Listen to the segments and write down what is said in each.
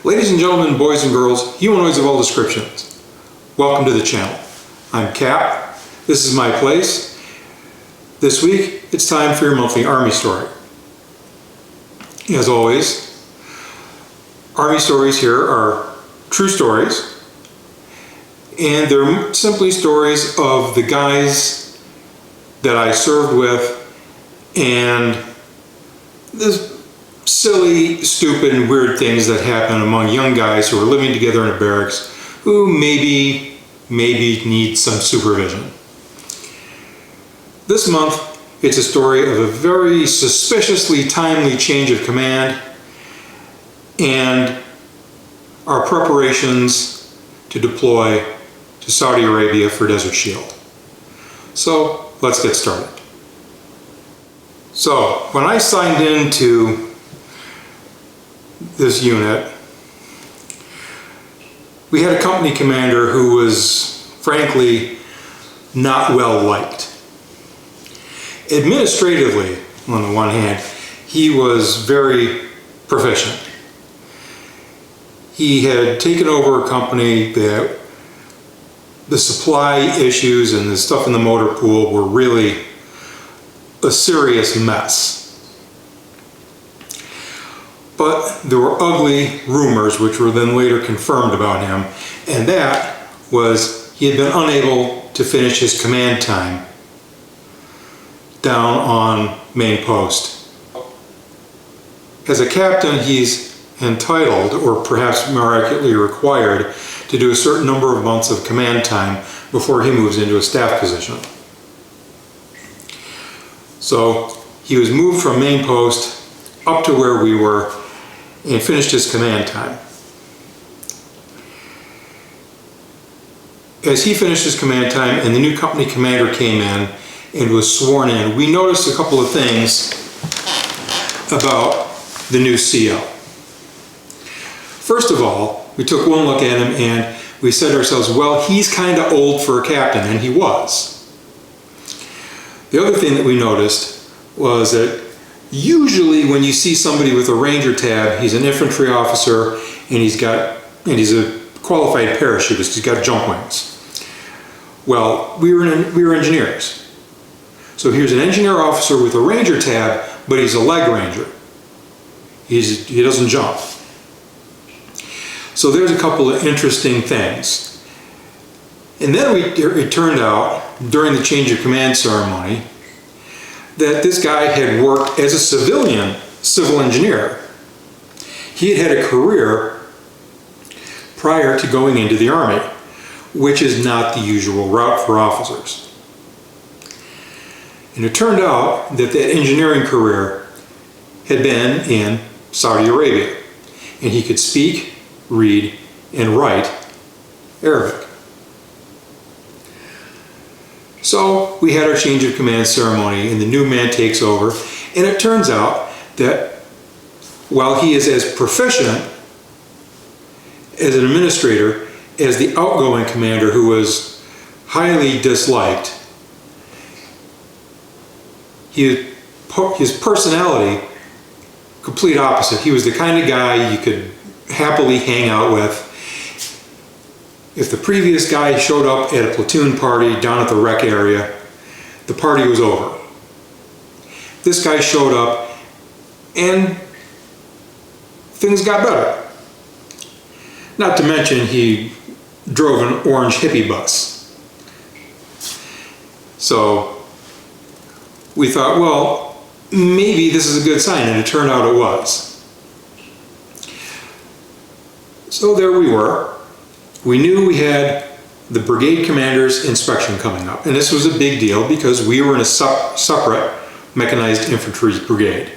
Ladies and gentlemen, boys and girls, humanoids of all descriptions, welcome to the channel. I'm Cap. This is my place. This week, it's time for your monthly Army story. As always, Army stories here are true stories, and they're simply stories of the guys that I served with and this silly, stupid, and weird things that happen among young guys who are living together in a barracks who maybe need some supervision. This month, it's a story of a very suspiciously timely change of command and our preparations to deploy to Saudi Arabia for Desert Shield. So, let's get started. So, when I signed into this unit, we had a company commander who was frankly not well liked. Administratively, on the one hand, he was very proficient. He had taken over a company that the supply issues and the stuff in the motor pool were really a serious mess. But there were ugly rumors which were then later confirmed about him, and that was he had been unable to finish his command time down on main post. As a captain, he's entitled, or perhaps more accurately required, to do a certain number of months of command time before he moves into a staff position. So he was moved from main post up to where we were and finished his command time. As he finished his command time and the new company commander came in and was sworn in, we noticed a couple of things about the new CO. First of all, we took one look at him and we said to ourselves, well, he's kind of old for a captain, and he was. The other thing that we noticed was that usually when you see somebody with a Ranger tab, he's an infantry officer and he's a qualified parachutist, he's got jump wings. Well, we were engineers. So here's an engineer officer with a Ranger tab, but he's a leg ranger. He doesn't jump. So there's a couple of interesting things. And then it turned out, during the change of command ceremony, that this guy had worked as a civil engineer. He had had a career prior to going into the Army, which is not the usual route for officers. And it turned out that engineering career had been in Saudi Arabia, and he could speak, read, and write Arabic. So we had our change of command ceremony and the new man takes over, and it turns out that while he is as proficient as an administrator as the outgoing commander who was highly disliked, his personality, complete opposite. He was the kind of guy you could happily hang out with. If the previous guy showed up at a platoon party down at the rec area, the party was over. This guy showed up and things got better. Not to mention he drove an orange hippie bus. So we thought, well, maybe this is a good sign, and it turned out it was. So there we were. We knew we had the brigade commander's inspection coming up, and this was a big deal because we were in a separate mechanized infantry brigade.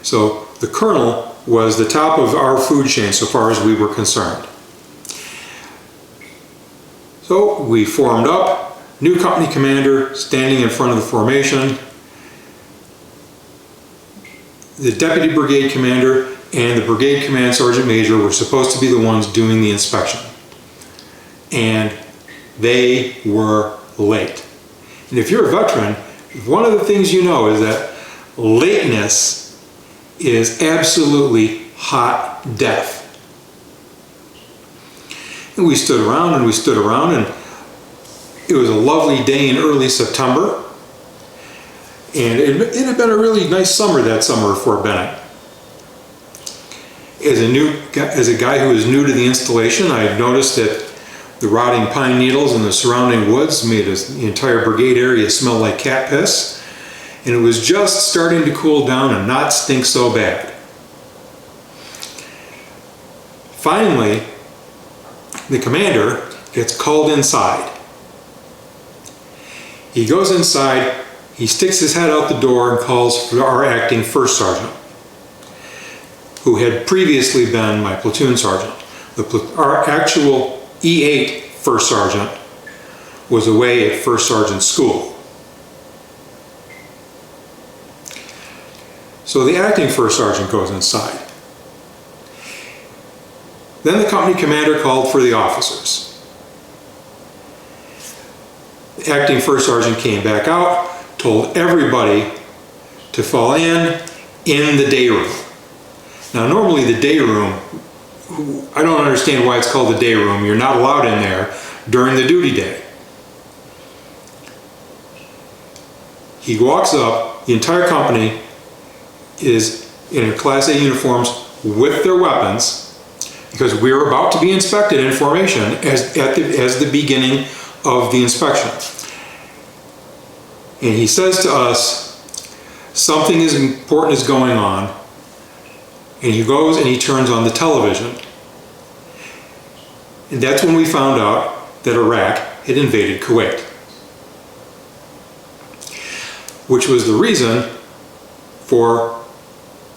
So the colonel was the top of our food chain so far as we were concerned. So we formed up, new company commander standing in front of the formation, the deputy brigade commander and the brigade command sergeant major were supposed to be the ones doing the inspection. And they were late. And if you're a veteran, one of the things you know is that lateness is absolutely hot death And we stood around and we stood around, and it was a lovely day in early September. And it had been a really nice summer that summer at Fort Benning. As a guy who was new to the installation, I had noticed that the rotting pine needles in the surrounding woods made the entire brigade area smell like cat piss. And it was just starting to cool down and not stink so bad. Finally, the commander gets called inside. He goes inside, he sticks his head out the door and calls for our acting first sergeant, who had previously been my platoon sergeant. Our actual E8 first sergeant was away at first sergeant school. So the acting first sergeant goes inside. Then the company commander called for the officers. The acting first sergeant came back out, told everybody to fall in the day room. Now normally the day room, I don't understand why it's called the day room. You're not allowed in there during the duty day. He walks up, the entire company is in Class A uniforms with their weapons, because we're about to be inspected in formation as the beginning of the inspection. And he says to us, something is important is going on, and he goes and he turns on the television. And that's when we found out that Iraq had invaded Kuwait, which was the reason for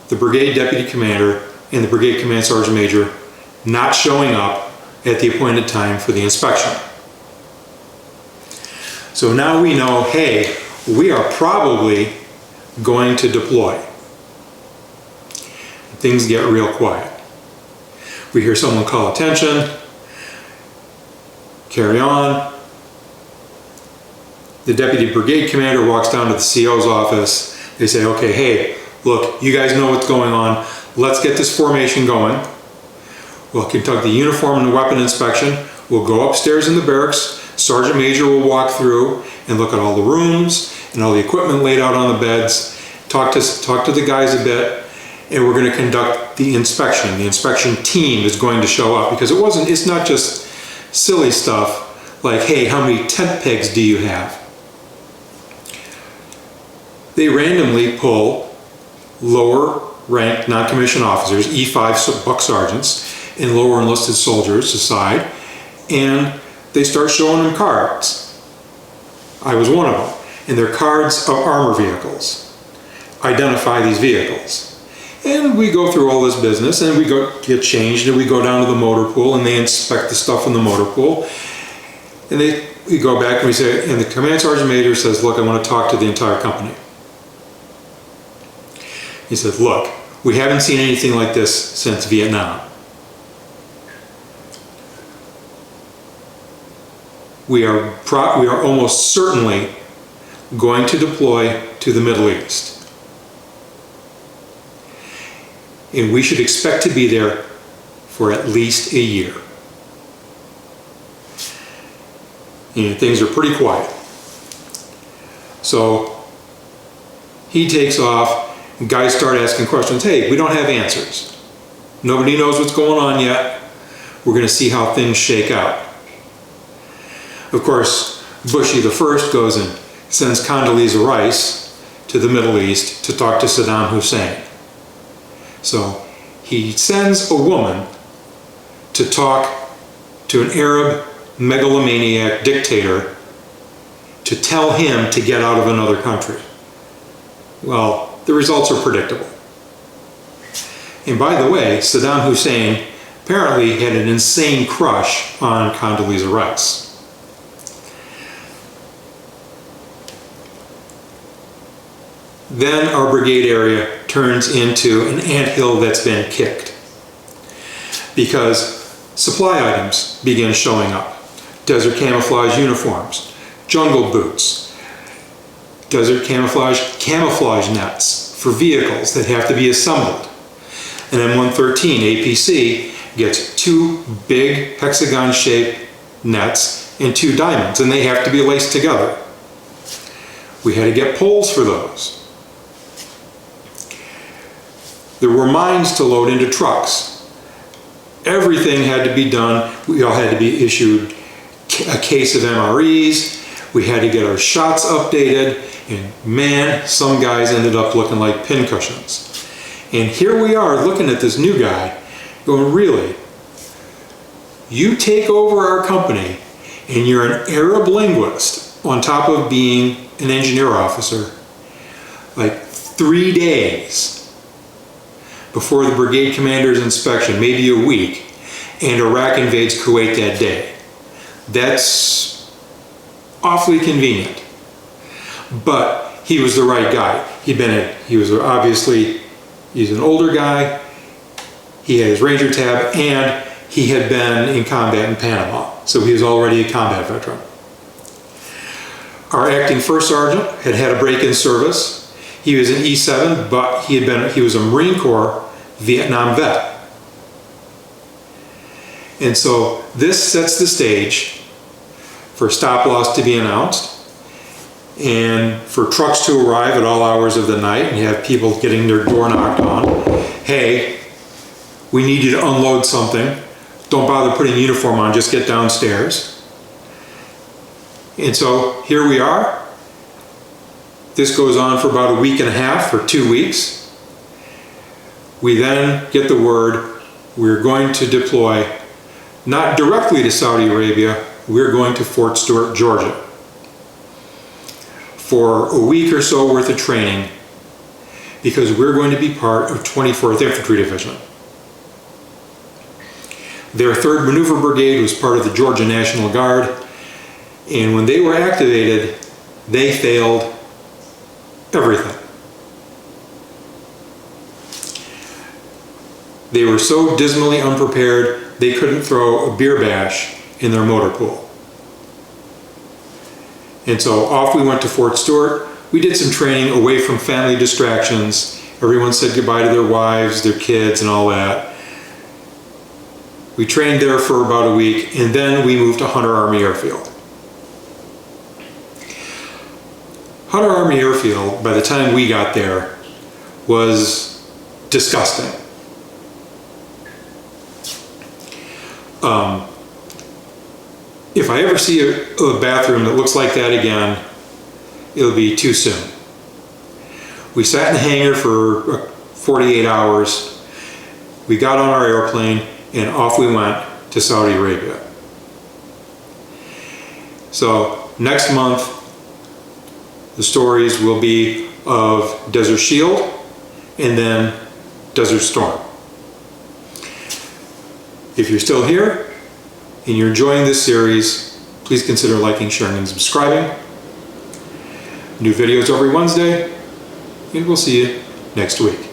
the brigade deputy commander and the brigade command sergeant major not showing up at the appointed time for the inspection. So now we know, hey, we are probably going to deploy. Things get real quiet. We hear someone call attention, carry on. The deputy brigade commander walks down to the CO's office. They say, okay, hey, look, you guys know what's going on. Let's get this formation going. We'll conduct the uniform and the weapon inspection. We'll go upstairs in the barracks. Sergeant Major will walk through and look at all the rooms and all the equipment laid out on the beds, talk to the guys a bit, and we're going to conduct the inspection. The inspection team is going to show up, because it's not just silly stuff like, hey, how many tent pegs do you have? They randomly pull lower ranked non-commissioned officers, E5 buck sergeants, and lower enlisted soldiers aside, and they start showing them cards. I was one of them. And they're cards of armor vehicles. Identify these vehicles. And we go through all this business, and we get changed, and we go down to the motor pool, and they inspect the stuff in the motor pool. And we go back and we say, and the command sergeant major says, look, I want to talk to the entire company. He said, look, we haven't seen anything like this since Vietnam. We are almost certainly going to deploy to the Middle East. And we should expect to be there for at least a year. And things are pretty quiet. So he takes off, and guys start asking questions. Hey, we don't have answers. Nobody knows what's going on yet. We're going to see how things shake out. Of course, Bushy the First goes and sends Condoleezza Rice to the Middle East to talk to Saddam Hussein. So he sends a woman to talk to an Arab megalomaniac dictator to tell him to get out of another country. Well, the results are predictable. And by the way, Saddam Hussein apparently had an insane crush on Condoleezza Rice. Then our brigade area turns into an anthill that's been kicked, because supply items begin showing up. Desert camouflage uniforms, jungle boots, desert camouflage nets for vehicles that have to be assembled. An M113 APC gets 2 big hexagon-shaped nets and 2 diamonds, and they have to be laced together. We had to get poles for those. There were mines to load into trucks. Everything had to be done. We all had to be issued a case of MREs. We had to get our shots updated, and man, some guys ended up looking like pincushions. And here we are looking at this new guy going, really? You take over our company and you're an Arab linguist on top of being an engineer officer, like 3 days before the brigade commander's inspection, maybe a week, and Iraq invades Kuwait that day. That's awfully convenient. But he was the right guy. He's an older guy, he had his Ranger tab, and he had been in combat in Panama, so he was already a combat veteran. Our acting first sergeant had had a break in service. He was an E7, but he was a Marine Corps Vietnam vet. And so this sets the stage for stop loss to be announced, and for trucks to arrive at all hours of the night, and you have people getting their door knocked on. Hey, we need you to unload something. Don't bother putting uniform on, just get downstairs. And so here we are. This goes on for about a week and a half, or 2 weeks. We then get the word we're going to deploy not directly to Saudi Arabia, we're going to Fort Stewart, Georgia, for a week or so worth of training, because we're going to be part of 24th Infantry Division. Their 3rd Maneuver Brigade was part of the Georgia National Guard, and when they were activated, they failed everything. They were so dismally unprepared, they couldn't throw a beer bash in their motor pool. And so off we went to Fort Stewart. We did some training away from family distractions. Everyone said goodbye to their wives, their kids, and all that. We trained there for about a week, and then we moved to Hunter Army Airfield. Hunter Army Airfield, by the time we got there, was disgusting. If I ever see a bathroom that looks like that again, it'll be too soon. We sat in the hangar for 48 hours. We got on our airplane and off we went to Saudi Arabia. So next month, the stories will be of Desert Shield and then Desert Storm. If you're still here and you're enjoying this series, please consider liking, sharing, and subscribing. New videos every Wednesday, and we'll see you next week.